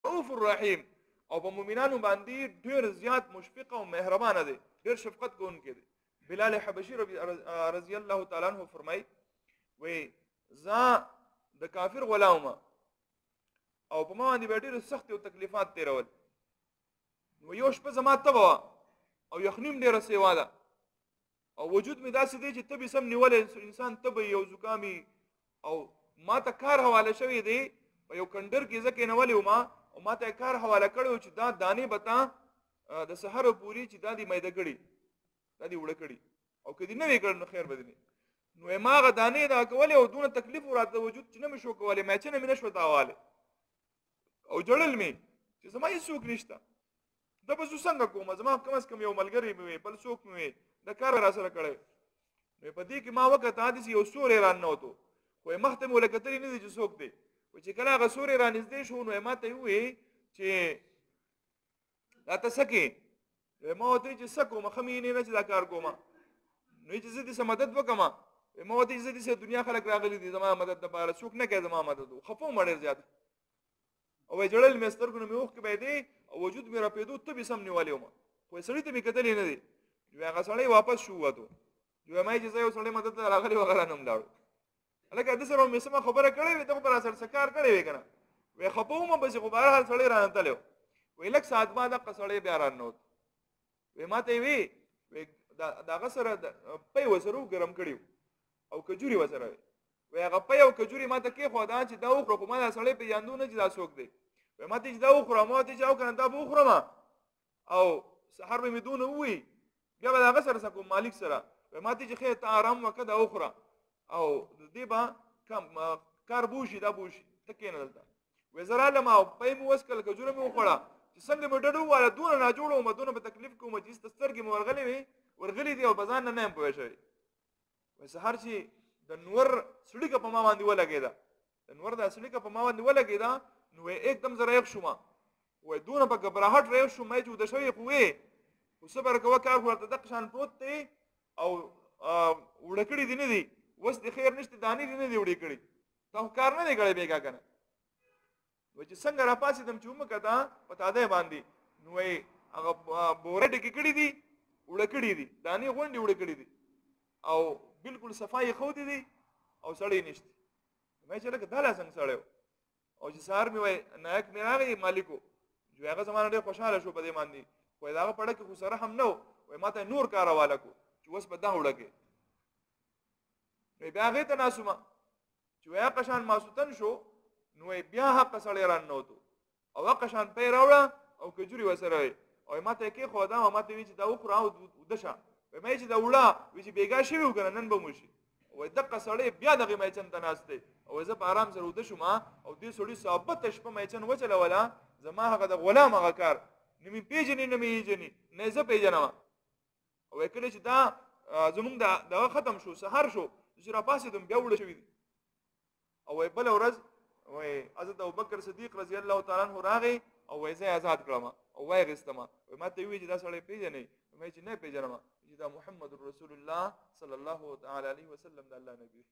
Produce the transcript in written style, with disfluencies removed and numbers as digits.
رؤوف الرحیم او په مؤمنانو باندې ډیر زیات مشفق او مهربان دی ډیر شفقت کوونکی دی بلال حبشي رضی الله تعالی عنہ فرمای وی ز د کافر غلام او په ما باندې ډیر سخت او تکلیفات تیرول نو یو شپه زما تبوا او یخنیم ډیر سیوا ده او وجود می داسې دی چې تبي سم نیول انسان تبي یو زکامي او ما ته کار حواله شوی دی په یو کندر کې ځکه نیولې ما او ما ته کار حواله کړو چې دا دانه بتا د سحر پوری چې دا دی مېده کړي دا دی وړه کړي او کدی نه وکړ نو خیر بدني نو ما غ دانه دا کولې او دونه تکلیف ورته وجود چې نه مشو کولې مې چې نه مې نشو تاواله او جړل می چې زما هیڅ څوک نشته دا به څنګه کوم زما کم از کم یو ملګری مې بل څوک مې د کار را سره کړی نو په دې کې ما وخت حادث یو سورې ران نه وته خو مخته مولکتري نه دي چې څوک دی او چې کله هغه سورې ران نږدې شو نو ما ته وی چې دا تاسو کې ما ته چې سکو مخمې نه چې دا کار کوم نو چې زه دې مدد وکم ما ته چې دې دنیا خلک راغلي دي زما مدد لپاره څوک نه کوي زما مدد خفو مړ زیات او جړل مستر کو نو مې وخت کې به دی او وجود مې را پیدو ته به سم نیولې ما خو سړی ته مې کتلې نه دی جو هغه سړی واپس شو وته جو ما چې یو سړی مدد راغلی وغیرہ نوم لاړو الکه د سره مې سم خبره کړې وي ته پر اثر سکار کړې وي کنه وې خپو ما بس خو بهر حال سړی رانه تلو وې لک سات بعد قصړې بیا رانه وې ماته وی دا غسر په وسرو ګرم کړیو او کجوري وسره وې هغه په یو کجوري ماته کې خو دا چې دا خو کومه دا سړی په یاندو نه چې دا څوک دی وې ماته چې دا خو ما ته چې او کنه دا بو خرمه او سحر مې دون وی بیا به دا غسر سکو مالک سره وې ماته چې خې ته آرام وکړه او خره او دې با کم کار بوشي دا بوشي تکې نه دلته وې زرا لما په مو وسکل کجوره مې وخړه چې څنګه مې ډډو والا دونه نه جوړو مدونه په تکلیف کوم چې سترګې مې ورغلې دي او بزان نه هم پوه شوی وې سحر چې د نور سړی په ما باندې ولګیدا د نور د سړی په ما باندې ولګیدا نو एकदम زره یو شوما وې دونه په غبرهټ ریو شو مې چې د شوی قوې او صبر کوه کار ورته د قشان پروت دی او وړکړی دی نه دی وس د خیر نشته دانی دی نه دی وړی کړی دا کار نه دی کړی بیګا کنه و چې څنګه را پاسې دم چوم کدا پتا ده باندې نو هغه بوره ټکی کړی دی وړکړی دی دانی غونډي وړکړی دی او بالکل صفای خو دی او سړی نشته مې چې لکه دلا څنګه سړیو او چې سار مې وای نایک مې راغی مالکو جو هغه زمانه ډېر خوشاله شو په دې باندې خو دا پړه کې خو سره هم نو وای ماته نور کار والا کو چې وس بدا وړکه بیا هغه ته ناسومه چې وای قشان ماسوتن شو نو بیا حق سړی ران نوته او قشان پې راوړه او کجوري وسره او ماته کې خو دا ماته وی چې دا وخره او دشه مې چې دا وړه وی چې بیګا شي وګنه نن به موشي وای دغه سړی بیا دغه مې چن تناسته او زه په آرام سره ود شم او دې سړی ثابت شپه مې چن وچله ولا زما هغه د غلام هغه کار نمې پیژنې نمې جنې نه زه پیژنم او کله چې دا زمونږ دا ختم شو سحر شو چې را پاسې دم بیا وړ شوې او بل ورځ وای حضرت ابوبکر صدیق رضی الله تعالی عنہ راغی او وای زه آزاد کړم او وای غستما وای ماته وی چې دا سړی پیژنې مې چې نه پیژنم چې دا محمد رسول الله صلی الله تعالی علیه وسلم د الله نبی